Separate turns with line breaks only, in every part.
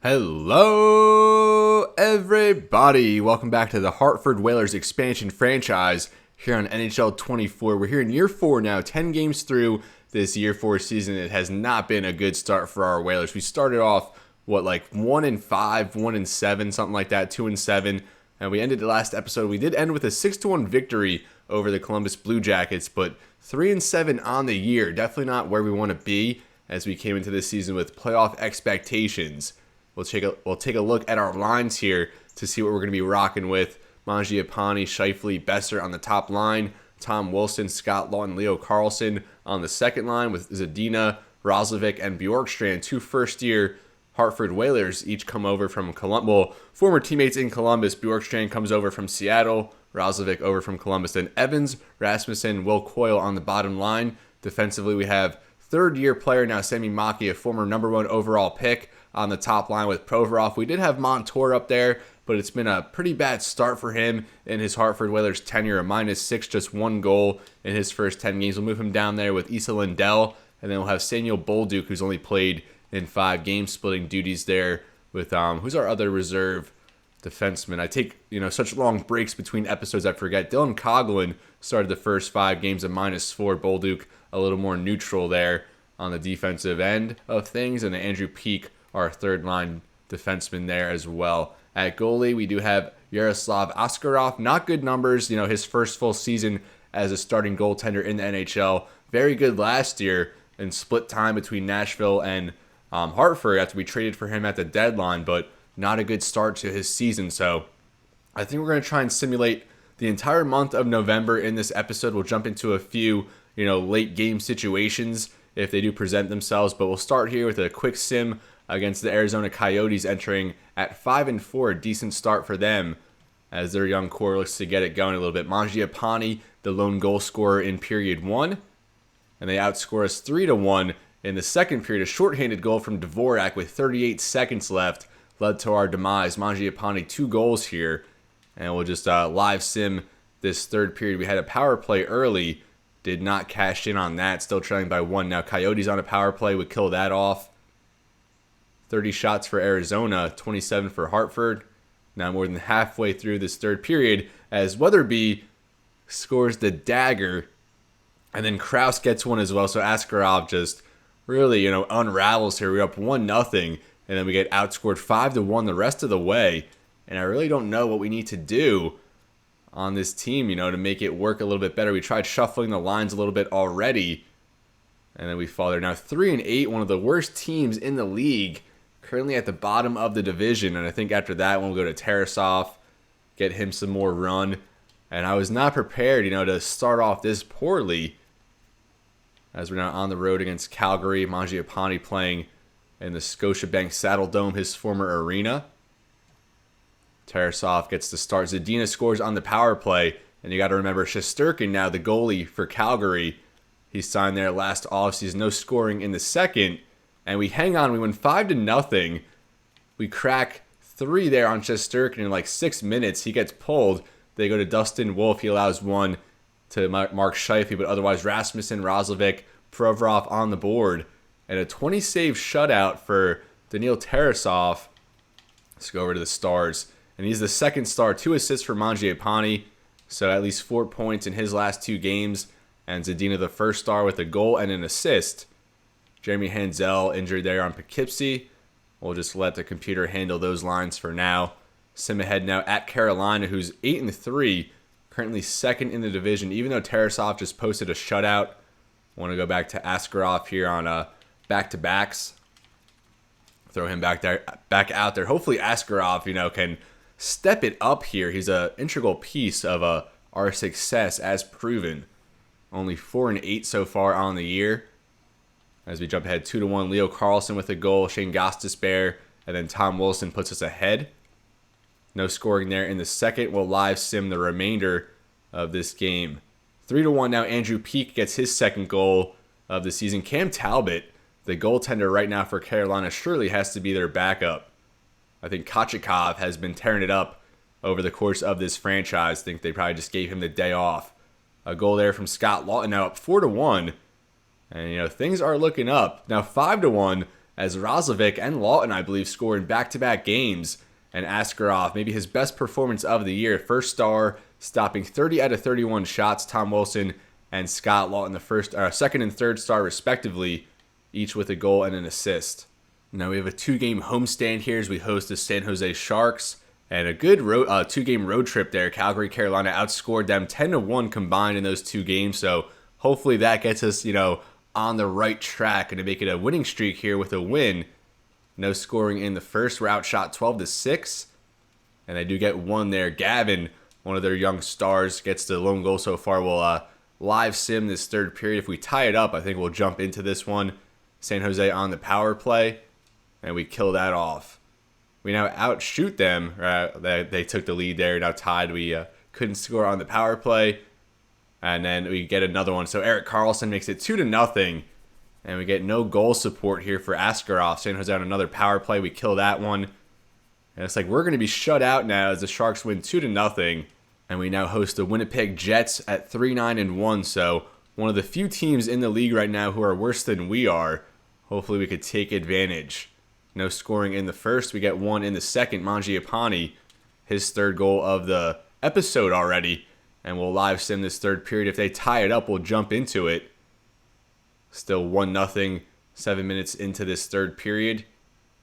Hello, everybody. Welcome back to the Hartford Whalers expansion franchise here on NHL 24. We're here in year 4 now, 10 games through this year 4 season. It has not been a good start for our Whalers. We started off, 1-5, 1-7, something like that, 2-7. And we ended the last episode. We did end with a 6-1 victory over the Columbus Blue Jackets, but 3-7 on the year. Definitely not where we want to be as we came into this season with playoff expectations. We'll take a look at our lines here to see what we're going to be rocking with. Mangiapane, Scheifele, Besser on the top line. Tom Wilson, Scott Lawton, Leo Carlson on the second line with Zadina, Roslovic, and Bjorkstrand. 2 first-year Hartford Whalers each come over from Columbus. Well, former teammates in Columbus. Bjorkstrand comes over from Seattle. Roslovic over from Columbus. Then Evans, Rasmussen, Will Coyle on the bottom line. Defensively, we have third-year player now, Semi Maki, a former number 1 overall pick on the top line with Provorov. We did have Montour up there, but it's been a pretty bad start for him in his Hartford Whalers tenure. A -6, just 1 goal in his first 10 games. We'll move him down there with Issa Lindell, and then we'll have Samuel Bolduc, who's only played in 5 games, splitting duties there with, who's our other reserve defenseman? I take, such long breaks between episodes, I forget. Dylan Coughlin started the first 5 games at -4. Bolduc a little more neutral there on the defensive end of things, and then Andrew Peak, our third-line defenseman there as well. At goalie, we do have Yaroslav Askarov. Not good numbers, his first full season as a starting goaltender in the NHL. Very good last year in split time between Nashville and Hartford after we traded for him at the deadline, but not a good start to his season. So I think we're going to try and simulate the entire month of November in this episode. We'll jump into a few, late game situations if they do present themselves, but we'll start here with a quick sim against the Arizona Coyotes, entering at 5-4, a decent start for them as their young core looks to get it going a little bit. Mangiapane, the lone goal scorer in period 1, and they outscore us 3-1 in the second period. A shorthanded goal from Dvorak with 38 seconds left led to our demise. Mangiapane 2 goals here, and we'll just live sim this third period. We had a power play early, did not cash in on that, still trailing by 1. Now Coyotes on a power play would kill that off. 30 shots for Arizona, 27 for Hartford. Now more than halfway through this third period as Weatherby scores the dagger, and then Kraus gets one as well. So Askarov just really, unravels here. We're up 1-0, and then we get outscored 5-1 the rest of the way. And I really don't know what we need to do on this team, to make it work a little bit better. We tried shuffling the lines a little bit already, and then we fall there. Now 3-8, one of the worst teams in the league, currently at the bottom of the division. And I think after that one, we'll go to Tarasov, get him some more run. And I was not prepared, to start off this poorly as we're now on the road against Calgary. Mangiapane playing in the Scotiabank Saddle Dome, his former arena. Tarasov gets the start. Zadina scores on the power play. And you got to remember, Shesterkin now the goalie for Calgary. He signed there last offseason. No scoring in the second. And we hang on. We win 5-0. We crack 3 there on Shesterkin in 6 minutes. He gets pulled. They go to Dustin Wolf. He allows 1 to Mark Scheifele, but otherwise Rasmussen, Roslovic, Provorov on the board. And a 20-save shutout for Daniil Tarasov. Let's go over to the Stars. And he's the second star. 2 assists for Mangiapane. So at least 4 points in his last 2 games. And Zadina the first star with a goal and an assist. Jeremy Hanzel injured there on Poughkeepsie. We'll just let the computer handle those lines for now. Sim ahead now at Carolina, who's 8-3, currently second in the division, even though Tarasov just posted a shutout. Want to go back to Askarov here on back-to-backs. Throw him back out there. Hopefully Askarov, can step it up here. He's an integral piece of our success as proven. Only 4-8 so far on the year. As we jump ahead 2-1, Leo Carlson with a goal, Shane Gostisbehere, and then Tom Wilson puts us ahead. No scoring there in the second. We'll live sim the remainder of this game. 3-1 now. Andrew Peak gets his second goal of the season. Cam Talbot, the goaltender right now for Carolina, surely has to be their backup. I think Kochetkov has been tearing it up over the course of this franchise. I think they probably just gave him the day off. A goal there from Scott Lawton, now up 4-1. And, things are looking up. Now 5-1 as Roslovic and Lawton, I believe, scored in back-to-back games. And Askarov, maybe his best performance of the year. First star, stopping 30 out of 31 shots. Tom Wilson and Scott Lawton, the second and third star respectively, each with a goal and an assist. Now we have a 2-game homestand here as we host the San Jose Sharks. And a good 2-game road trip there. Calgary, Carolina outscored them 10-1 combined in those 2 games. So hopefully that gets us, on the right track and to make it a winning streak here with a win. No scoring in the first. We're outshot 12-6. And they do get one there. Gavin, one of their young stars, gets the lone goal so far. We'll live sim this third period. If we tie it up, I think we'll jump into this one. San Jose on the power play. And we kill that off. We now outshoot them. They took the lead there. Now tied. We couldn't score on the power play. And then we get another one. So Erik Karlsson makes it 2-0. And we get no goal support here for Askarov. San Jose on another power play. We kill that one. And it's like we're going to be shut out now as the Sharks win 2-0. And we now host the Winnipeg Jets at 3-9-1. So one of the few teams in the league right now who are worse than we are. Hopefully we could take advantage. No scoring in the first. We get one in the second. Mangiapane, his third goal of the episode already. And we'll live sim this third period. If they tie it up, we'll jump into it. Still 1-0, 7 minutes into this third period.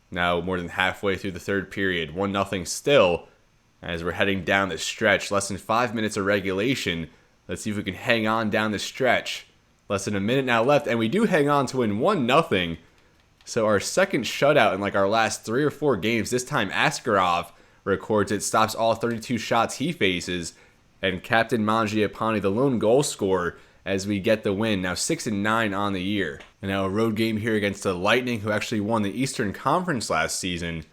Now more than halfway through the third period. 1-0 still as we're heading down the stretch. Less than 5 minutes of regulation. Let's see if we can hang on down the stretch. Less than a minute now left. And we do hang on to win 1-0. So our second shutout in our last 3 or 4 games. This time Askarov records it. Stops all 32 shots he faces. And Captain Mangiapane, the lone goal scorer, as we get the win. Now 6-9 on the year. And now a road game here against the Lightning, who actually won the Eastern Conference last season.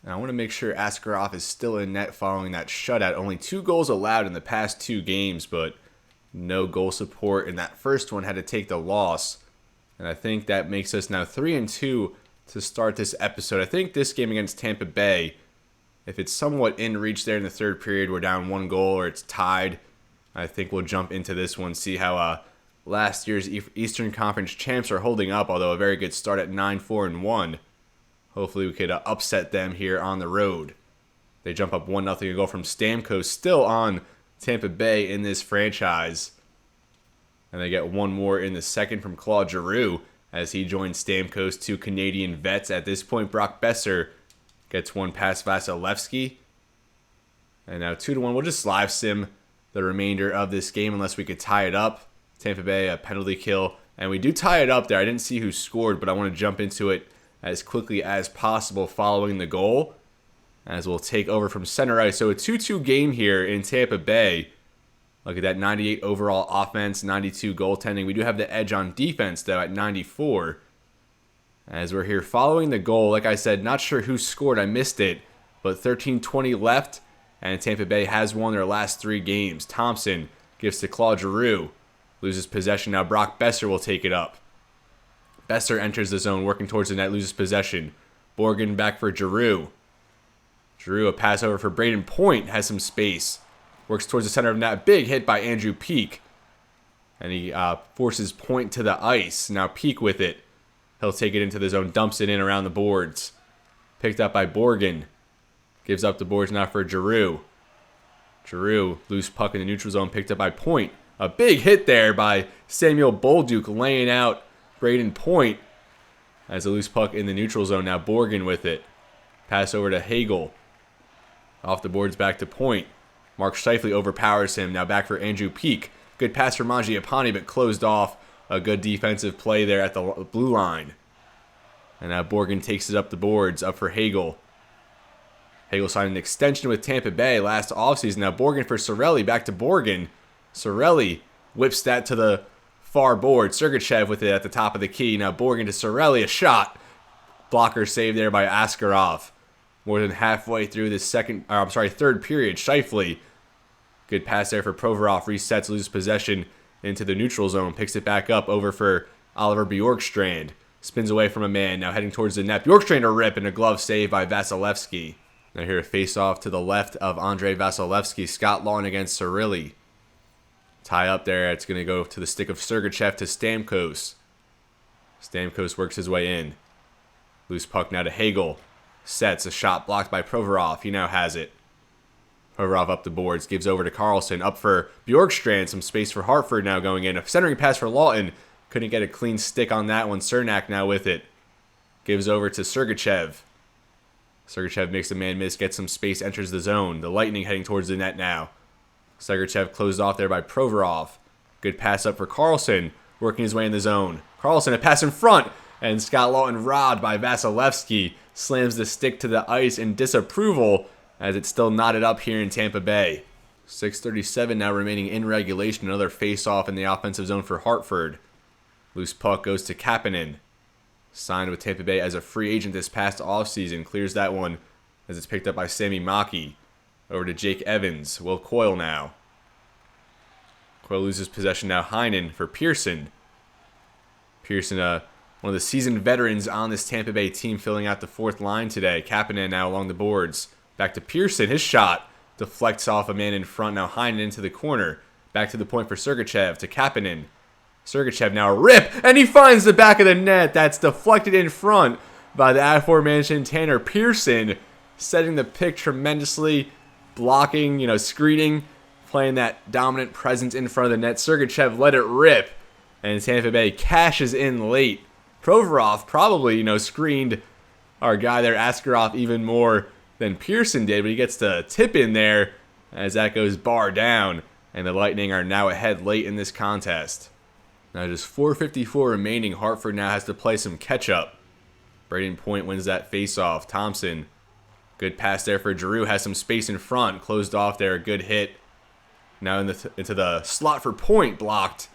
And I want to make sure Askarov is still in net following that shutout. Only 2 goals allowed in the past 2 games, but no goal support in that first one. Had to take the loss. And I think that makes us now 3-2 to start this episode. I think this game against Tampa Bay, if it's somewhat in reach there in the third period, we're down 1 goal or it's tied, I think we'll jump into this one, see how last year's Eastern Conference champs are holding up, although a very good start at 9-4-1. Hopefully we could upset them here on the road. They jump up 1-0 and go from Stamkos, still on Tampa Bay in this franchise. And they get one more in the second from Claude Giroux as he joins Stamkos, 2 Canadian vets. At this point, Brock Besser gets one past Vasilevsky. And now 2-1. We'll just live sim the remainder of this game unless we could tie it up. Tampa Bay, a penalty kill. And we do tie it up there. I didn't see who scored, but I want to jump into it as quickly as possible following the goal, as we'll take over from center ice. So a 2-2 game here in Tampa Bay. Look at that, 98 overall offense, 92 goaltending. We do have the edge on defense, though, at 94. As we're here following the goal, like I said, not sure who scored. I missed it, but 13:20 left. And Tampa Bay has won their last 3 games. Thompson gives to Claude Giroux. Loses possession. Now Brock Besser will take it up. Besser enters the zone, working towards the net, loses possession. Borgen back for Giroux. Giroux, a pass over for Braden Point, has some space. Works towards the center of net. Big hit by Andrew Peak. And he forces Point to the ice. Now Peak with it. He'll take it into the zone, dumps it in around the boards. Picked up by Borgen. Gives up the boards now for Giroux. Giroux, loose puck in the neutral zone, picked up by Point. A big hit there by Samuel Bolduc, laying out Braden Point. As a loose puck in the neutral zone, now Borgen with it. Pass over to Hagel. Off the boards back to Point. Mark Scheifele overpowers him. Now back for Andrew Peak. Good pass for Mangiapane, but closed off. A good defensive play there at the blue line. And now Borgen takes it up the boards, up for Hagel. Hagel signed an extension with Tampa Bay last offseason. Now Borgen for Sorelli, back to Borgen. Sorelli whips that to the far board. Sergachev with it at the top of the key. Now Borgen to Sorelli, a shot. Blocker save there by Askarov. More than halfway through this third period. Scheifele, good pass there for Provorov. Resets, loses possession into the neutral zone. Picks it back up over for Oliver Bjorkstrand. Spins away from a man. Now heading towards the net. Bjorkstrand a rip and a glove save by Vasilevsky. Now here a face-off to the left of Andrei Vasilevsky. Scott Lawton against Cirilli. Tie up there. It's going to go to the stick of Sergachev to Stamkos. Stamkos works his way in. Loose puck now to Hagel. Sets a shot blocked by Provorov. He now has it. Provorov up the boards. Gives over to Karlsson. Up for Bjorkstrand. Some space for Hartford now going in. A centering pass for Lawton. Couldn't get a clean stick on that one. Cernak now with it. Gives over to Sergachev. Sergachev makes a man miss. Gets some space. Enters the zone. The Lightning heading towards the net now. Sergachev closed off there by Provorov. Good pass up for Karlsson. Working his way in the zone. Karlsson a pass in front. And Scott Lawton robbed by Vasilevsky. Slams the stick to the ice in disapproval as it's still knotted up here in Tampa Bay. 6:37 now remaining in regulation. Another face-off in the offensive zone for Hartford. Loose puck goes to Kapanen. Signed with Tampa Bay as a free agent this past offseason. Clears that one as it's picked up by Sami Maki. Over to Jake Evans. Will Coyle now. Coyle loses possession now. Heinen for Pearson. Pearson, one of the seasoned veterans on this Tampa Bay team, filling out the fourth line today. Kapanen now along the boards. Back to Pearson. His shot deflects off a man in front. Now Heinen into the corner. Back to the point for Sergachev to Kapanen. Sergachev now a rip, and he finds the back of the net. That's deflected in front by the aforementioned Tanner Pearson, setting the pick tremendously, blocking, screening, playing that dominant presence in front of the net. Sergachev let it rip, and Tampa Bay cashes in late. Provorov probably, screened our guy there, Askarov, even more than Pearson did, but he gets the tip in there as that goes bar down, and the Lightning are now ahead late in this contest. Now just 4:54 remaining. Hartford now has to play some catch-up. Braden Point wins that face-off. Thompson, good pass there for Giroux. Has some space in front. Closed off there. A good hit. Now into the slot for Point. Blocked.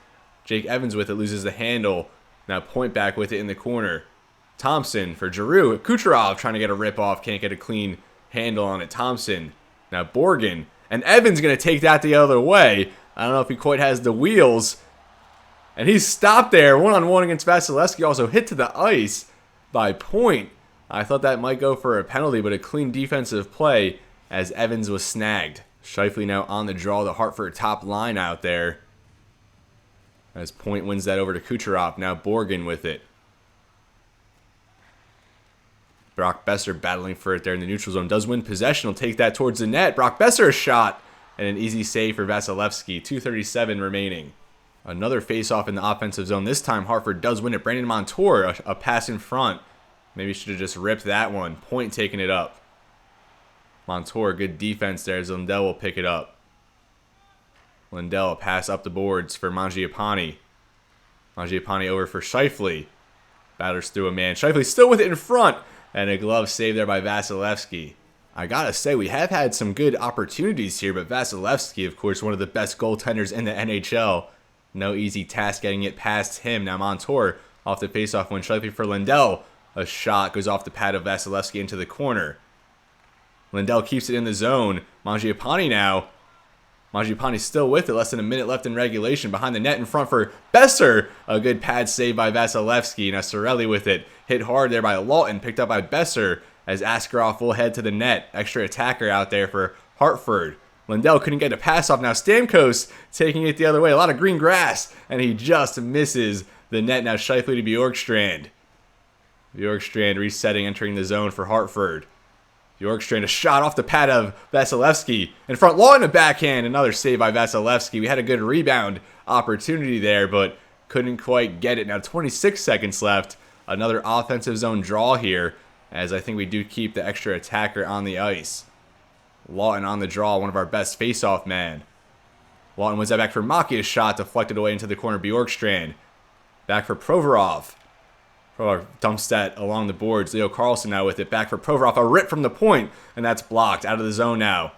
Jake Evans with it. Loses the handle. Now Point back with it in the corner. Thompson for Giroux. Kucherov trying to get a rip-off. Can't get a clean handle on it. Thompson. Now Borgen. And Evans going to take that the other way. I don't know if he quite has the wheels. And he's stopped there, one-on-one against Vasilevsky, also hit to the ice by Point. I thought that might go for a penalty, but a clean defensive play as Evans was snagged. Scheifele now on the draw, the Hartford top line out there. As Point wins that over to Kucherov, now Borgen with it. Brock Besser battling for it there in the neutral zone. Does win possession, will take that towards the net. Brock Besser a shot, and an easy save for Vasilevsky. 2:37 remaining. Another face-off in the offensive zone. This time, Hartford does win it. Brandon Montour, a pass in front. Maybe should have just ripped that one. Point taking it up. Montour, good defense there. Lindell will pick it up. Lindell, a pass up the boards for Mangiapane. Mangiapane over for Scheifele. Batters through a man. Scheifele still with it in front. And a glove save there by Vasilevsky. I gotta say, we have had some good opportunities here, but Vasilevsky, of course, one of the best goaltenders in the NHL. No easy task getting it past him. Now Montour off the faceoff when Scheifele for Lindell. A shot goes off the pad of Vasilevsky into the corner. Lindell keeps it in the zone. Mangiapane now. Mangiapane still with it. Less than a minute left in regulation. Behind the net in front for Besser. A good pad save by Vasilevsky. Now Sorelli with it. Hit hard there by Lawton. Picked up by Besser as Askarov will head to the net. Extra attacker out there for Hartford. Lindell couldn't get a pass off. Now Stamkos taking it the other way. A lot of green grass. And he just misses the net. Now Scheifele to Bjorkstrand. Bjorkstrand resetting, entering the zone for Hartford. Bjorkstrand a shot off the pad of Vasilevsky. In front, Law in a backhand. Another save by Vasilevsky. We had a good rebound opportunity there, but couldn't quite get it. Now 26 seconds left. Another offensive zone draw here, as I think we do keep the extra attacker on the ice. Lawton on the draw, one of our best face-off men. Lawton wins that back for Maki. A shot deflected away into the corner. Bjorkstrand. Back for Provorov. Provorov dumps that along the boards. Leo Carlsson now with it. Back for Provorov. A rip from the point, and that's blocked. Out of the zone now.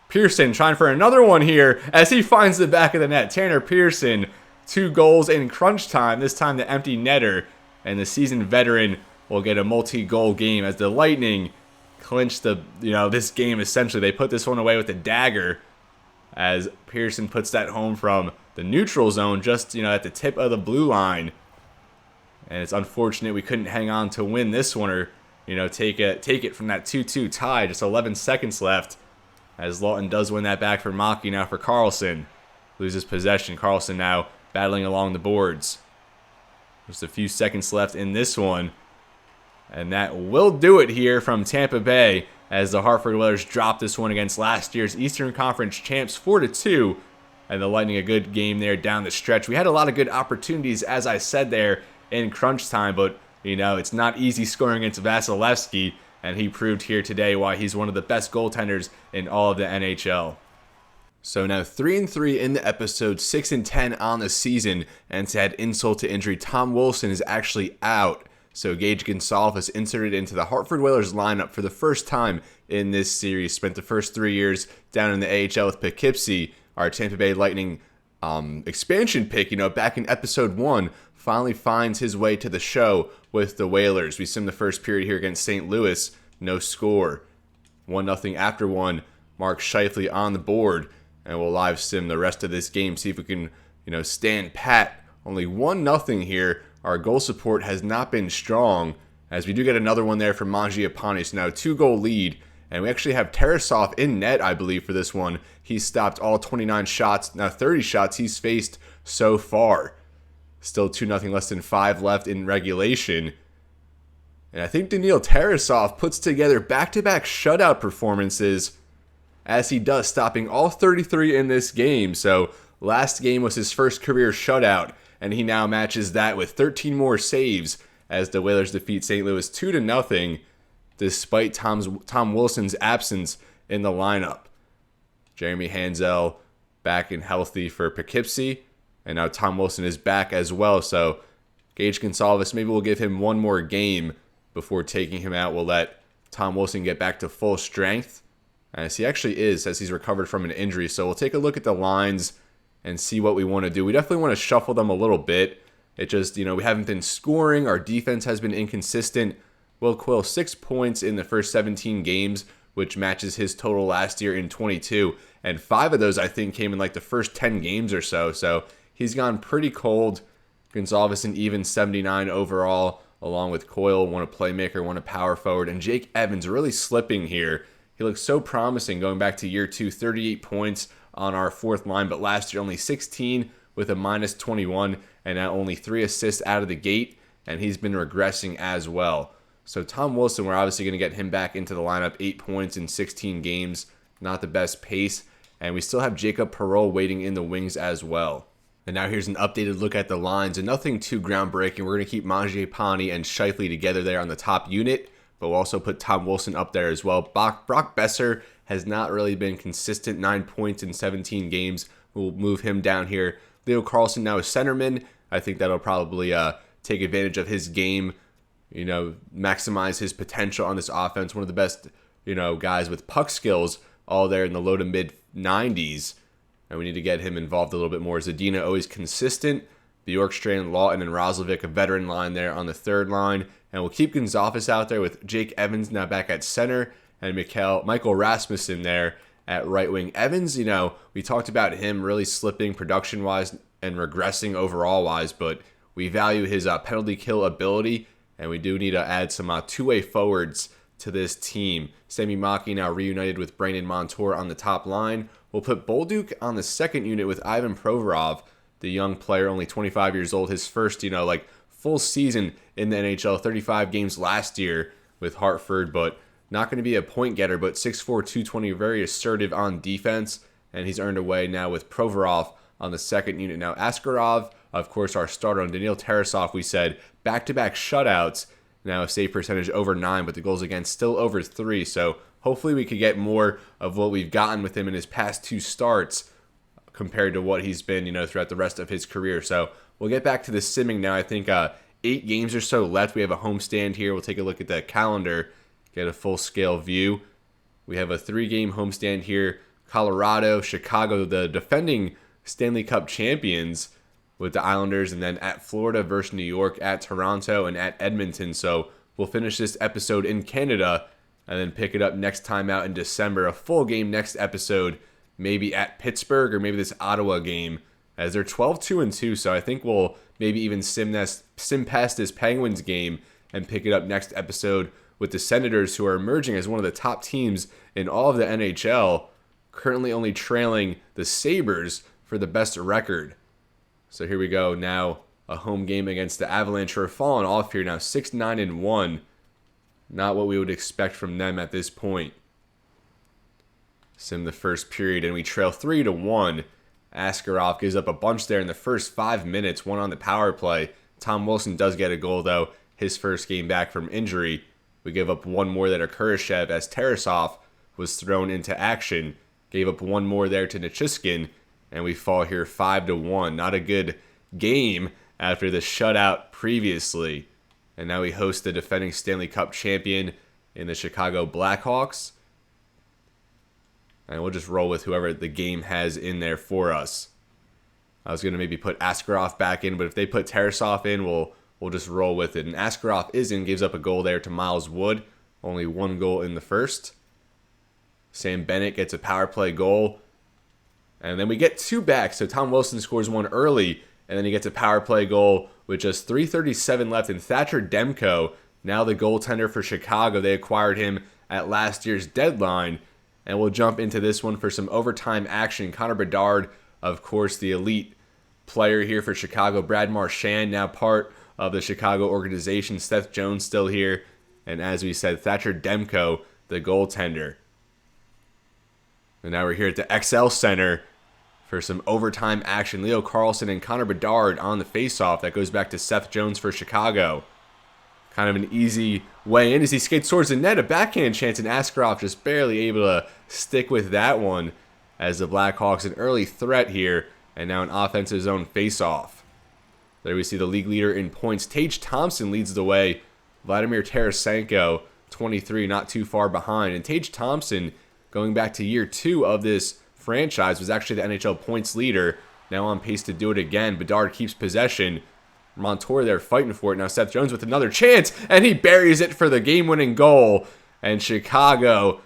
Pearson trying for another one here as he finds the back of the net. Tanner Pearson, 2 goals in crunch time. This time the empty netter, and the seasoned veteran will get a multi-goal game as the Lightning clinch this game essentially. They put this one away with a dagger as Pearson puts that home from the neutral zone just at the tip of the blue line. And it's unfortunate we couldn't hang on to win this one or take it from that 2-2 tie. Just 11 seconds left as Lawton does win that back for Maki. Now for Karlsson. Loses possession. Karlsson now battling along the boards. Just a few seconds left in this one. And that will do it here from Tampa Bay as the Hartford Whalers dropped this one against last year's Eastern Conference champs 4-2. And the Lightning a good game there down the stretch. We had a lot of good opportunities, as I said there, in crunch time. But, it's not easy scoring against Vasilevsky. And he proved here today why he's one of the best goaltenders in all of the NHL. So now 3-3 in the episode, 6-10 on the season. And to add insult to injury, Tom Wilson is actually out. So Gage Gonsalves inserted into the Hartford Whalers lineup for the first time in this series. Spent the first 3 years down in the AHL with Poughkeepsie. Our Tampa Bay Lightning expansion pick, back in episode 1, finally finds his way to the show with the Whalers. We sim the first period here against St. Louis. No score. 1-0 after 1. Mark Scheifele on the board. And we'll live sim the rest of this game. See if we can, stand pat. Only 1-0 here. Our goal support has not been strong, as we do get another one there from Mangiapane. So now 2-goal lead, and we actually have Tarasov in net, I believe, for this one. He's stopped all 29 shots, now 30 shots he's faced so far. Still 2-0, less than 5 left in regulation. And I think Daniil Tarasov puts together back-to-back shutout performances, as he does, stopping all 33 in this game. So last game was his first career shutout, and he now matches that with 13 more saves as the Whalers defeat St. Louis 2-0, despite Tom Wilson's absence in the lineup. Jeremy Hanzel back and healthy for Poughkeepsie, and now Tom Wilson is back as well. So Gage Gonsalves, maybe we'll give him one more game before taking him out. We'll let Tom Wilson get back to full strength, as he actually is, as he's recovered from an injury. So we'll take a look at the lines and see what we want to do. We definitely want to shuffle them a little bit. It just, we haven't been scoring. Our defense has been inconsistent. Will Quill, 6 points in the first 17 games, which matches his total last year in 22. And 5 of those, I think, came in the first 10 games or so. So he's gone pretty cold. Gonsalves an even 79 overall, along with Coyle, one a playmaker, one a power forward. And Jake Evans really slipping here. He looks so promising going back to year 2, 38 points on our fourth line, but last year only 16 with a -21, and now only 3 assists out of the gate, and he's been regressing as well. So Tom Wilson, we're obviously going to get him back into the lineup, 8 points in 16 games, not the best pace, and we still have Jacob Perreault waiting in the wings as well. And now here's an updated look at the lines, and nothing too groundbreaking. We're going to keep Mangiapane and Scheifele together there on the top unit, but we'll also put Tom Wilson up there as well. Brock Besser has not really been consistent, 9 points in 17 games. We'll move him down here. Leo Carlsson now a centerman. I think that'll probably take advantage of his game, maximize his potential on this offense. One of the best, guys with puck skills, all there in the low to mid 90s. And we need to get him involved a little bit more. Zadina always consistent. Bjorkstrand, Lawton, and Roslovic, a veteran line there on the third line. And we'll keep Gonsalves out there with Jake Evans now back at center, and Michael Rasmussen there at right wing. Evans, we talked about him really slipping production-wise and regressing overall-wise, but we value his penalty kill ability, and we do need to add some two-way forwards to this team. Sami Maki now reunited with Brandon Montour on the top line. We'll put Bolduc on the second unit with Ivan Provorov, the young player, only 25 years old. His first, full season in the NHL, 35 games last year with Hartford, but not going to be a point getter, but 6'4", 220, very assertive on defense, and he's earned away now with Provorov on the second unit. Now Askarov, of course, our starter on Daniil Tarasov, we said, back-to-back shutouts, now a save percentage over 9, but the goals against still over 3, so hopefully we could get more of what we've gotten with him in his past 2 starts compared to what he's been, throughout the rest of his career. So we'll get back to the simming now. I think 8 games or so left. We have a homestand here. We'll take a look at the calendar, get a full-scale view. We have a 3-game homestand here. Colorado, Chicago, the defending Stanley Cup champions with the Islanders, and then at Florida versus New York, at Toronto, and at Edmonton. So we'll finish this episode in Canada and then pick it up next time out in December. A full game next episode, maybe at Pittsburgh or maybe this Ottawa game, as they're 12-2-2. So I think we'll maybe even sim past this Penguins game and pick it up next episode with the Senators, who are emerging as one of the top teams in all of the NHL, currently only trailing the Sabres for the best record. So here we go now, a home game against the Avalanche, who are falling off here now, 6-9-1. Not what we would expect from them at this point. Sim the first period, and we trail 3-1. Askarov gives up a bunch there in the first 5 minutes, one on the power play. Tom Wilson does get a goal, though, his first game back from injury. We give up one more there to Kurashev as Tarasov was thrown into action. Gave up one more there to Nichushkin, and we fall here 5-1. Not a good game after the shutout previously. And now we host the defending Stanley Cup champion in the Chicago Blackhawks. And we'll just roll with whoever the game has in there for us. I was going to maybe put Askarov back in, but if they put Tarasov in, we'll just roll with it. And Askarov is in, gives up a goal there to Miles Wood. Only one goal in the first. Sam Bennett gets a power play goal. And then we get two back. So Tom Wilson scores one early, and then he gets a power play goal with just 3:37 left. And Thatcher Demko, now the goaltender for Chicago, they acquired him at last year's deadline. And we'll jump into this one for some overtime action. Connor Bedard, of course, the elite player here for Chicago. Brad Marchand, now part of the Chicago organization. Seth Jones still here. And as we said, Thatcher Demko, the goaltender. And now we're here at the XL Center for some overtime action. Leo Carlson and Connor Bedard on the faceoff. That goes back to Seth Jones for Chicago. Kind of an easy way in as he skates towards the net. A backhand chance, and Askarov just barely able to stick with that one as the Blackhawks an early threat here. And now an offensive zone faceoff. There we see the league leader in points. Tage Thompson leads the way. Vladimir Tarasenko, 23, not too far behind. And Tage Thompson, going back to year 2 of this franchise, was actually the NHL points leader. Now on pace to do it again. Bedard keeps possession. Montour there fighting for it. Now Seth Jones with another chance, and he buries it for the game-winning goal. And Chicago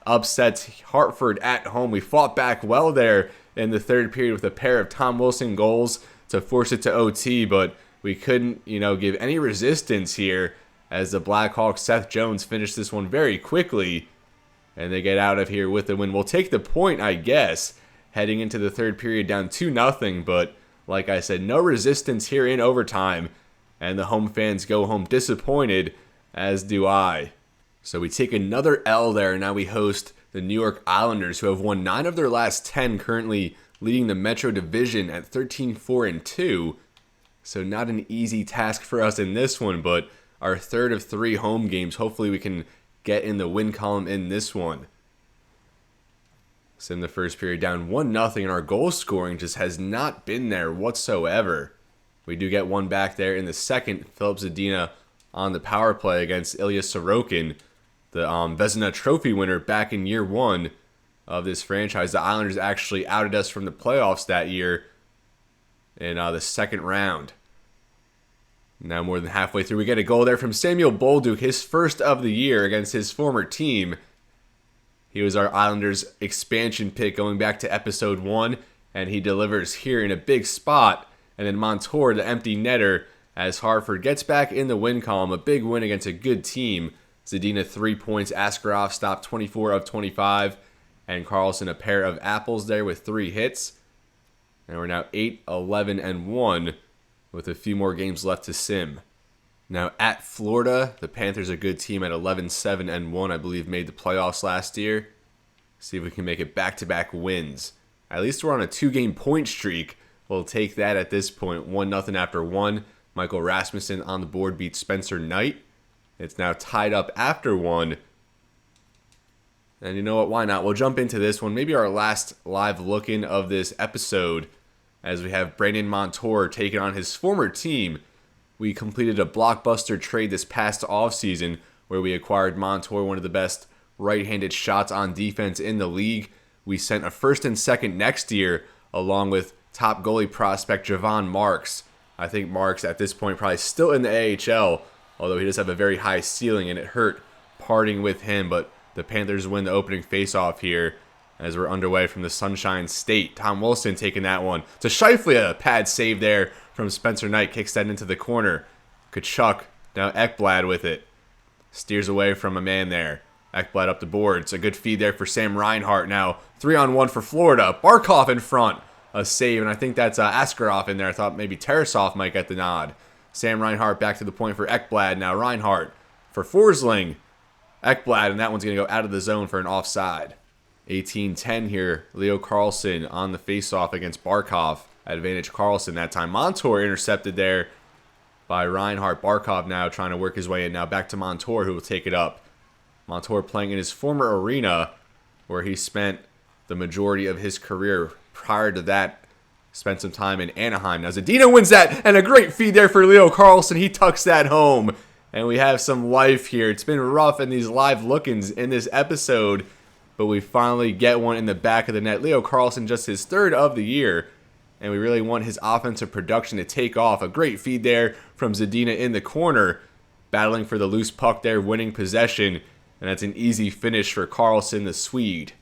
upsets Hartford at home. We fought back well there in the third period with a pair of Tom Wilson goals to force it to OT, but we couldn't, give any resistance here as the Blackhawks, Seth Jones, finished this one very quickly, and they get out of here with the win. We'll take the point, I guess, heading into the third period down 2-0, but like I said, no resistance here in overtime, and the home fans go home disappointed, as do I. So we take another L there, and now we host the New York Islanders, who have won 9 of their last 10, currently leading the Metro Division at 13-4-2. So not an easy task for us in this one, but our third of 3 home games. Hopefully we can get in the win column in this one. So in the first period, down 1-0, and our goal scoring just has not been there whatsoever. We do get one back there in the second. Filip Zadina on the power play against Ilya Sorokin, the Vezina Trophy winner back in year 1 of this franchise. The Islanders actually outed us from the playoffs that year in the second round. Now more than halfway through, we get a goal there from Samuel Bolduc, his first of the year against his former team. He was our Islanders expansion pick going back to episode 1, and he delivers here in a big spot. And then Montour, the empty netter, as Hartford gets back in the win column. A big win against a good team. Zadina 3 points, Askarov stopped 24 of 25, and Carlson a pair of apples there with 3 hits. And we're now 8-11-1 with a few more games left to sim. Now at Florida, the Panthers are a good team at 11-7-1, I believe made the playoffs last year. See if we can make it back-to-back wins. At least we're on a 2-game point streak. We'll take that at this point. 1-0 after 1. Michael Rasmussen on the board beats Spencer Knight. It's now tied up after 1. And you know what? Why not? We'll jump into this one. Maybe our last live look-in of this episode, as we have Brandon Montour taking on his former team. We completed a blockbuster trade this past offseason where we acquired Montour, one of the best right-handed shots on defense in the league. We sent a first and second next year, along with top goalie prospect Javon Marks. I think Marks at this point probably still in the AHL, although he does have a very high ceiling, and it hurt parting with him. But the Panthers win the opening faceoff here as we're underway from the Sunshine State. Tom Wilson taking that one to Scheifele, a pad save there from Spencer Knight, kicks that into the corner. Kachuk, now Ekblad with it. Steers away from a man there. Ekblad up the boards. A good feed there for Sam Reinhart. Now 3-on-1 for Florida. Barkov in front. A save, and I think that's Askarov in there. I thought maybe Tarasov might get the nod. Sam Reinhart back to the point for Ekblad. Now Reinhart for Forsling. Ekblad, and that one's going to go out of the zone for an offside. 18-10 here. Leo Carlsson on the faceoff against Barkov. Advantage Carlsson that time. Montour intercepted there by Reinhart. Barkov now trying to work his way in. Now back to Montour, who will take it up. Montour playing in his former arena where he spent the majority of his career. Prior to that, spent some time in Anaheim. Now Zadina wins that, and a great feed there for Leo Carlsson. He tucks that home, and we have some life here. It's been rough in these live look-ins in this episode, but we finally get one in the back of the net. Leo Carlsson just his third of the year, and we really want his offensive production to take off. A great feed there from Zadina in the corner, battling for the loose puck there, winning possession, and that's an easy finish for Carlsson, the Swede.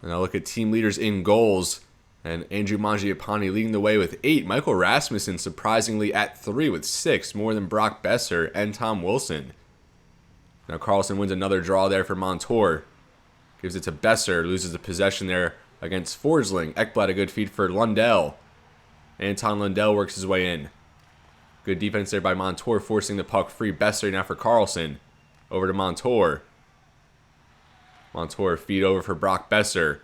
And I'll look at team leaders in goals. And Andrew Mangiapane leading the way with 8. Michael Rasmussen surprisingly at 3 with 6, more than Brock Besser and Tom Wilson. Now Carlsson wins another draw there for Montour. Gives it to Besser, loses the possession there against Forsling. Ekblad a good feed for Lundell. Anton Lundell works his way in. Good defense there by Montour, forcing the puck free. Besser now for Carlsson. Over to Montour. Montour feed over for Brock Besser.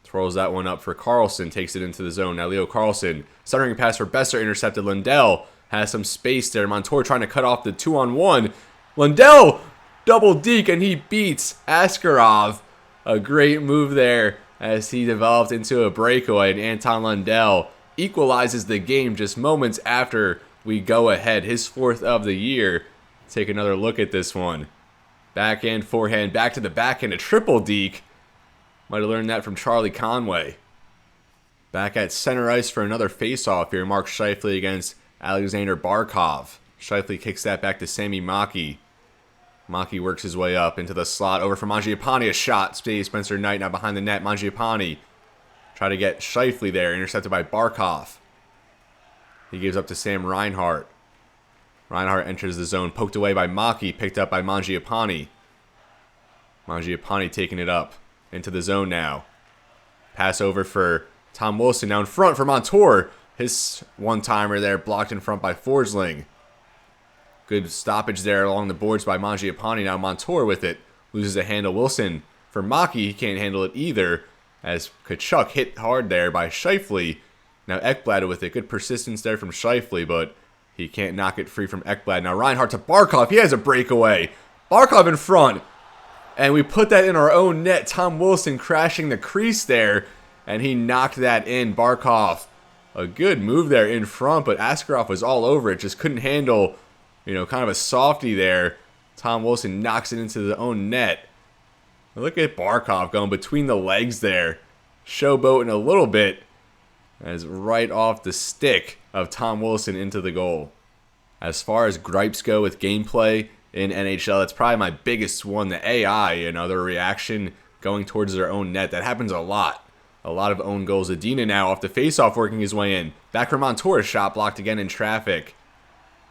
Throws that one up for Carlsson, takes it into the zone. Now Leo Carlsson, centering pass for Besser, intercepted. Lundell has some space there. Montour trying to cut off the 2-on-1. Lundell double deke, and he beats Askarov. A great move there as he developed into a breakaway, and Anton Lundell equalizes the game just moments after we go ahead. His 4th of the year. Take another look at this one. Backhand, forehand, back to the backhand, a triple deke. Might have learned that from Charlie Conway. Back at center ice for another face-off here. Mark Scheifele against Alexander Barkov. Scheifele kicks that back to Sami Maki. Maki works his way up into the slot. Over for Mangiapane. A shot. Spencer Knight now behind the net. Mangiapane try to get Scheifele there. Intercepted by Barkov. He gives up to Sam Reinhart. Reinhart enters the zone. Poked away by Maki. Picked up by Mangiapane. Mangiapane taking it up into the zone now. Pass over for Tom Wilson. Now in front for Montour. His one-timer there blocked in front by Forsling. Good stoppage there along the boards by Mangiapane. Now Montour with it. Loses a handle. Wilson for Maki. He can't handle it either as Tkachuk hit hard there by Scheifele. Now Ekblad with it. Good persistence there from Scheifele, but he can't knock it free from Ekblad. Now Reinhart to Barkov. He has a breakaway. Barkov in front. And we put that in our own net. Tom Wilson crashing the crease there. And he knocked that in. Barkov, a good move there in front. But Askarov was all over it. Just couldn't handle, kind of a softie there. Tom Wilson knocks it into the own net. Look at Barkov going between the legs there. Showboating a little bit. As right off the stick of Tom Wilson into the goal. As far as gripes go with gameplay in NHL, that's probably my biggest one. The AI, their reaction going towards their own net. That happens a lot. A lot of own goals. Zadina now off the faceoff working his way in. Back for Montour. Shot blocked again in traffic.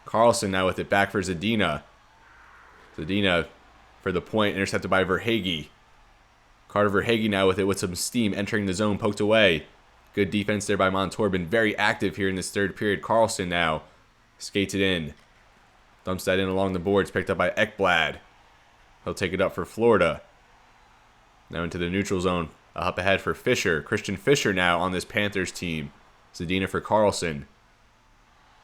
Carlsson now with it back for Zadina. Zadina for the point. Intercepted by Verhaeghe. Carter Verhaeghe now with it with some steam. Entering the zone. Poked away. Good defense there by Montour. Been very active here in this third period. Carlsson now skates it in. Dumps that in along the boards, picked up by Ekblad. He'll take it up for Florida. Now into the neutral zone. Up ahead for Fisher. Christian Fisher now on this Panthers team. Zadina for Carlsson.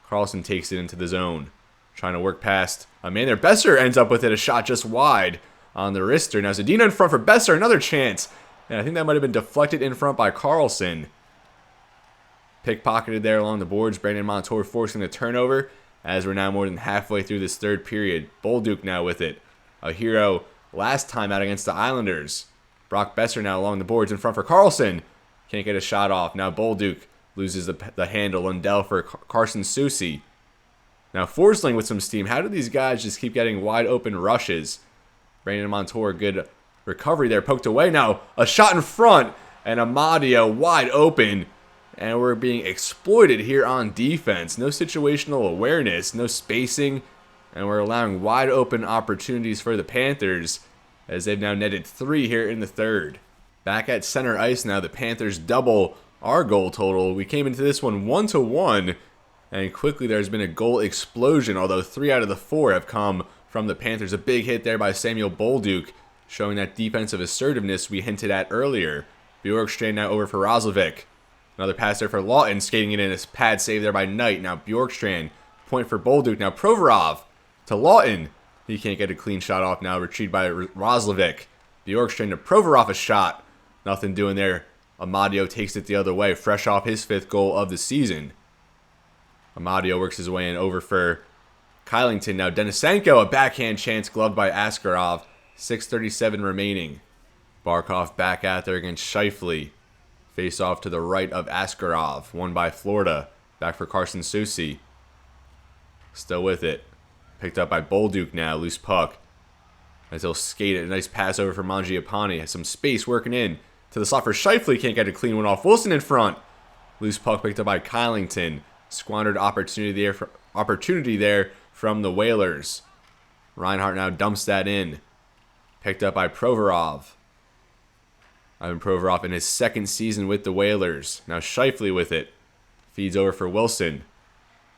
Carlsson takes it into the zone. Trying to work past a man there. Besser ends up with it. A shot just wide on the wrister. Now Zadina in front for Besser. Another chance. And I think that might have been deflected in front by Carlsson. Pickpocketed there along the boards. Brandon Montour forcing the turnover. As we're now more than halfway through this third period. Bolduc now with it. A hero last time out against the Islanders. Brock Besser now along the boards in front for Carlsson. Can't get a shot off. Now Bolduc loses the handle. Lundell for Carson Soucy. Now Forsling with some steam. How do these guys just keep getting wide open rushes? Brandon Montour, good recovery there. Poked away. Now a shot in front. And Amadio wide open. And we're being exploited here on defense. No situational awareness, no spacing, and we're allowing wide open opportunities for the Panthers as they've now netted 3 here in the third. Back at center ice now, the Panthers double our goal total. We came into this one 1-1, And quickly there's been a goal explosion, although 3 out of the 4 have come from the Panthers. A big hit there by Samuel Bolduc, showing that defensive assertiveness we hinted at earlier. Bjorkstrand now over for Roslovic. Another pass there for Lawton, skating it in. A pad save there by Knight. Now Bjorkstrand, point for Bolduc. Now Provorov to Lawton. He can't get a clean shot off now. Retrieved by Roslovic. Bjorkstrand to Provorov, a shot. Nothing doing there. Amadio takes it the other way, fresh off his 5th goal of the season. Amadio works his way in over for Kylington. Now Denisenko, a backhand chance, gloved by Askarov. 6:37 remaining. Barkov back out there against Scheifele. Face off to the right of Askarov. Won by Florida. Back for Carson Soucy. Still with it. Picked up by Bolduc now. Loose puck. As he'll skate it. A nice pass over for Mangiapane. Has some space working in to the slot for Scheifele. Can't get a clean one off. Wilson in front. Loose puck picked up by Kylington. Squandered opportunity there from the Whalers. Reinhart now dumps that in. Picked up by Provorov. Ivan Provorov in his 2nd season with the Whalers. Now Scheifele with it. Feeds over for Wilson.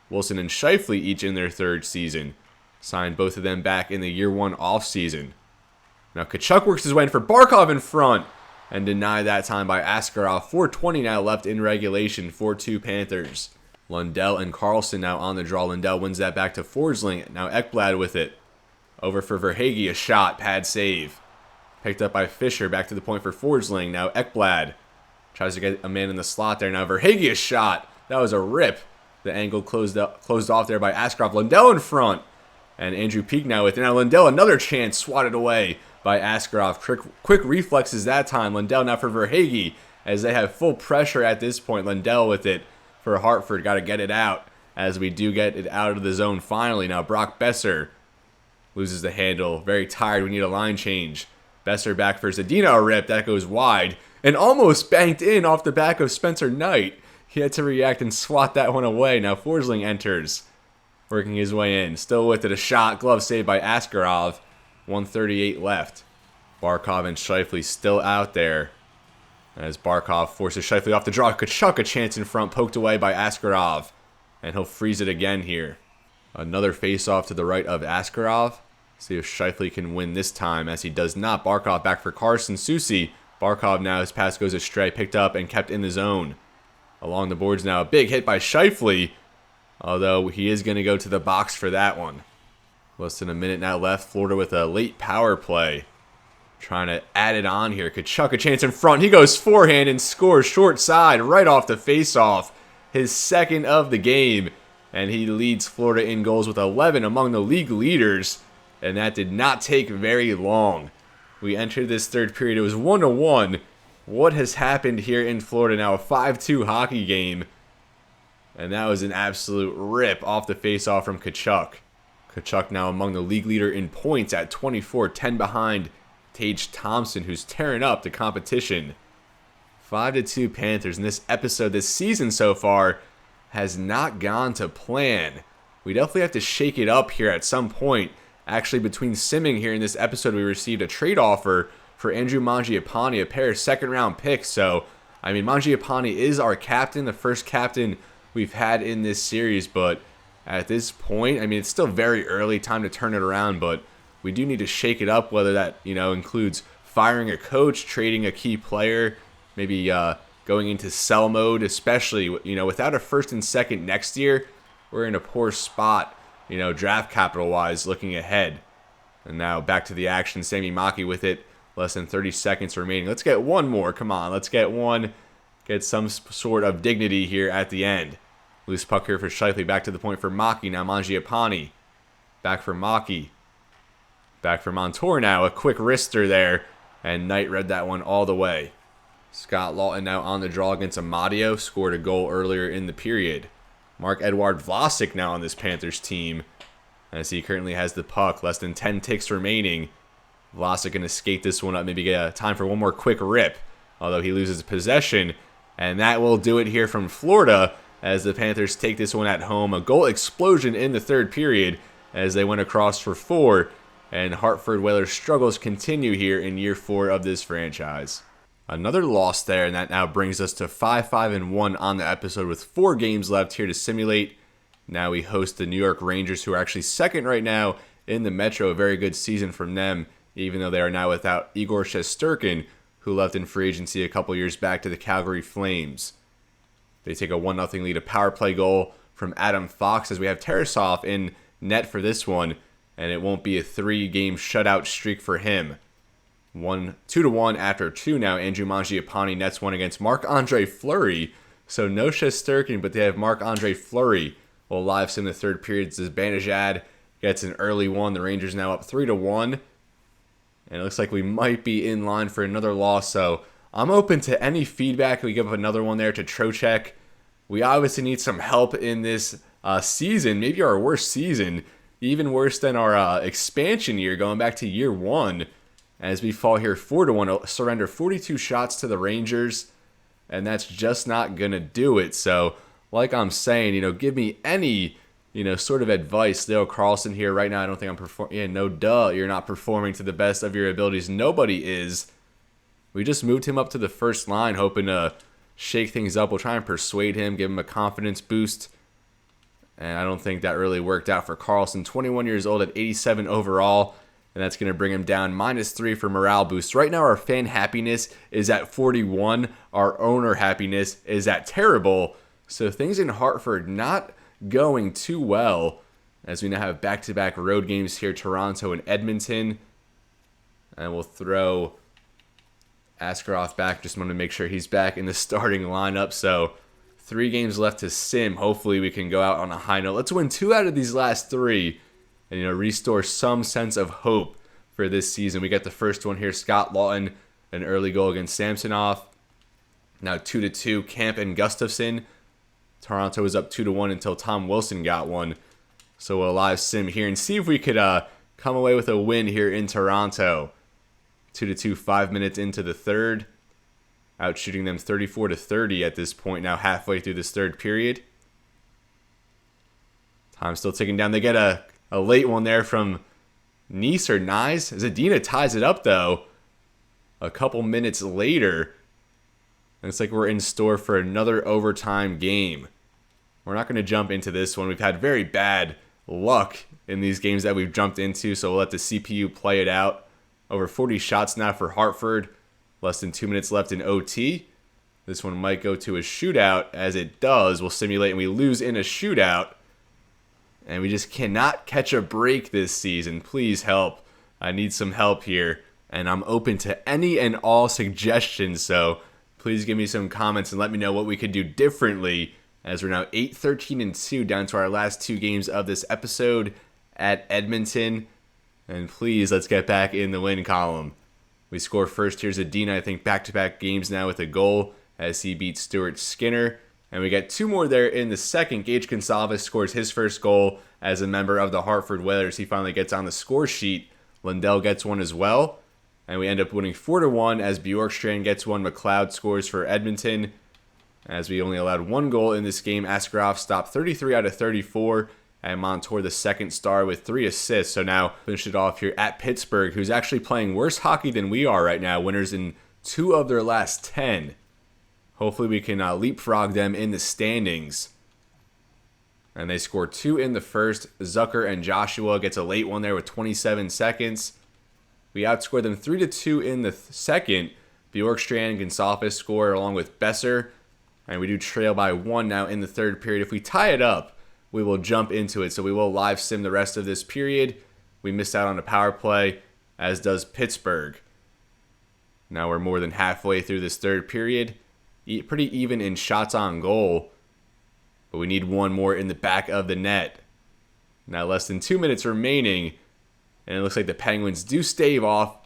Wilson and Scheifele each in their 3rd season. Signed both of them back in the year 1 offseason. Now Tkachuk works his way in for Barkov in front. And denied that time by Askarov. 4:20 now left in regulation. 4-2 Panthers. Lundell and Carlson now on the draw. Lundell wins that back to Forsling. Now Ekblad with it. Over for Verhaeghe, a shot. Pad save. Picked up by Fisher. Back to the point for Forsling. Now Ekblad tries to get a man in the slot there. Now Verhaeghe, a shot. That was a rip. The angle closed off there by Askarov. Lundell in front. And Andrew Peak now with it. Now Lundell, another chance. Swatted away by Askarov. Quick reflexes that time. Lundell now for Verhaeghe. As they have full pressure at this point. Lundell with it for Hartford. Got to get it out. As we do get it out of the zone finally. Now Brock Besser loses the handle. Very tired. We need a line change. Besser back for Zadina. A rip. That goes wide. And almost banked in off the back of Spencer Knight. He had to react and swat that one away. Now Forsling enters. Working his way in. Still with it. A shot. Glove saved by Askarov. 1:38 left. Barkov and Scheifele still out there. As Barkov forces Scheifele off the draw. Tkachuk, a chance in front. Poked away by Askarov. And he'll freeze it again here. Another face-off to the right of Askarov. See if Scheifele can win this time, as he does not. Barkov back for Carson Soucy. Barkov now, his pass goes astray. Picked up and kept in the zone. Along the boards now. A big hit by Scheifele. Although he is going to go to the box for that one. Less than a minute now left. Florida with a late power play. Trying to add it on here. Tkachuk, a chance in front. He goes forehand and scores short side right off the face-off. His 2nd of the game. And he leads Florida in goals with 11, among the league leaders. And that did not take very long. We entered this 3rd period. It was 1-1. What has happened here in Florida now? A 5-2 hockey game. And that was an absolute rip off the face-off from Tkachuk. Tkachuk now among the league leader in points at 24, 10 behind Tage Thompson, who's tearing up the competition. 5-2 Panthers. And this episode, this season so far, has not gone to plan. We definitely have to shake it up here at some point. Actually, between simming here in this episode, we received a trade offer for Andrew Mangiapane, a pair of 2nd-round picks. So, I mean, Mangiapane is our captain, the first captain we've had in this series. But at this point, I mean, it's still very early, time to turn it around. But we do need to shake it up, whether that, includes firing a coach, trading a key player, maybe going into sell mode, especially, without a 1st and 2nd next year. We're in a poor spot, draft capital-wise, looking ahead. And now back to the action. Sami Maki with it. Less than 30 seconds remaining. Let's get one more. Come on, let's get one. Get some sort of dignity here at the end. Loose puck here for Scheifele. Back to the point for Maki. Now Mangiapane. Back for Maki. Back for Montour now. A quick wrister there. And Knight read that one all the way. Scott Lawton now on the draw against Amadio. Scored a goal earlier in the period. Mark-Edouard Vlasic now on this Panthers team, as he currently has the puck. Less than 10 ticks remaining. Vlasic going to skate this one up. Maybe get time for one more quick rip. Although he loses possession. And that will do it here from Florida, as the Panthers take this one at home. A goal explosion in the 3rd period as they went across for 4. And Hartford Whalers struggles continue here in year 4 of this franchise. Another loss there, and that now brings us to 5-5-1 on the episode with 4 games left here to simulate Now we host the New York Rangers, who are actually second right now in the Metro. A very good season from them, even though they are now without Igor Shesterkin, who left in free agency a couple years back to the Calgary Flames. They take a 1-0 lead, a power play goal from Adam Fox, as we have Tarasov in net for this one, and it won't be a 3-game shutout streak for him. 2-1 after 2 now. Andrew Mangiapane nets one against Marc-Andre Fleury. So no Shesterkin, but they have Marc-Andre Fleury. We'll live sim the third period. Zibanejad gets an early one. The Rangers now up 3-1. And it looks like we might be in line for another loss. So I'm open to any feedback. We give up another one there to Trocheck. We obviously need some help in this season. Maybe our worst season. Even worse than our expansion year, going back to year 1. As we fall here 4-1, surrender 42 shots to the Rangers. And that's just not going to do it. So, like I'm saying, give me any, sort of advice. Leo Carlson here right now, I don't think I'm performing. Yeah, no duh, you're not performing to the best of your abilities. Nobody is. We just moved him up to the first line, hoping to shake things up. We'll try and persuade him, give him a confidence boost. And I don't think that really worked out for Carlson. 21 years old at 87 overall. And that's going to bring him down -3 for morale boost. Right now, our fan happiness is at 41. Our owner happiness is at terrible. So things in Hartford not going too well, as we now have back-to-back road games here, Toronto and Edmonton. And we'll throw Askarov back. Just want to make sure he's back in the starting lineup. So 3 games left to sim. Hopefully we can go out on a high note. Let's win 2 out of these last 3. And, restore some sense of hope for this season. We got the first one here. Scott Lawton, an early goal against Samsonov. Now 2-2, Camp and Gustafson. Toronto was up 2-1 until Tom Wilson got one. So we'll live sim here and see if we could come away with a win here in Toronto. 2-2, 5 minutes into the third. Out shooting them 34-30 at this point, now halfway through this third period. Time still ticking down. They get a late one there from Nice or Nyes. Zadina ties it up, though, a couple minutes later. Looks like we're in store for another overtime game. We're not going to jump into this one. We've had very bad luck in these games that we've jumped into, so we'll let the CPU play it out. Over 40 shots now for Hartford. Less than 2 minutes left in OT. This one might go to a shootout. As it does, we'll simulate and we lose in a shootout. And we just cannot catch a break this season. Please help. I need some help here. And I'm open to any and all suggestions. So please give me some comments and let me know what we could do differently. As we're now 8-13-2 down to our last 2 games of this episode at Edmonton. And please, let's get back in the win column. We score first. Here's Zadina, I think, back-to-back games now with a goal as he beats Stuart Skinner. And we get 2 more there in the second. Gage Gonsalves scores his first goal as a member of the Hartford Whalers. He finally gets on the score sheet. Lindell gets one as well. And we end up winning 4-1 as Bjorkstrand gets one. McLeod scores for Edmonton. As we only allowed 1 goal in this game, Askarov stopped 33 out of 34. And Montour, the second star, with 3 assists. So now finish it off here at Pittsburgh, who's actually playing worse hockey than we are right now. Winners in 2 of their last 10. Hopefully we can leapfrog them in the standings. And they score 2 in the first. Zucker and Joshua gets a late one there with 27 seconds. We outscore them 3-2 in the second. Bjorkstrand and Gonsalves score along with Besser. And we do trail by 1 now in the third period. If we tie it up, we will jump into it. So we will live sim the rest of this period. We missed out on a power play, as does Pittsburgh. Now we're more than halfway through this third period. Pretty even in shots on goal. But we need 1 more in the back of the net. Now less than 2 minutes remaining. And it looks like the Penguins do stave off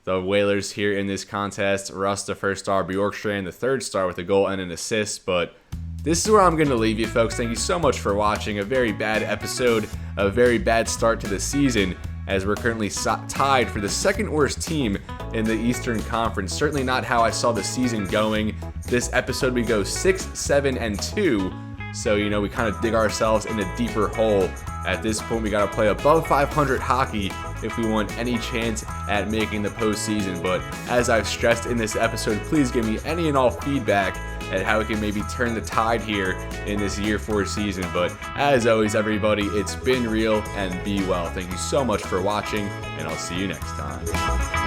the Whalers here in this contest. Russ, the first star. Bjorkstrand, the third star, with a goal and an assist. But this is where I'm going to leave you, folks. Thank you so much for watching. A very bad episode. A very bad start to the season, as we're currently tied for the second worst team in the Eastern Conference. Certainly not how I saw the season going. This episode we go 6-7-2. So, we kind of dig ourselves in a deeper hole. At this point, we got to play above 500 hockey if we want any chance at making the postseason. But as I've stressed in this episode, please give me any and all feedback and how we can maybe turn the tide here in this year 4 season. But as always, everybody, it's been real and be well. Thank you so much for watching, and I'll see you next time.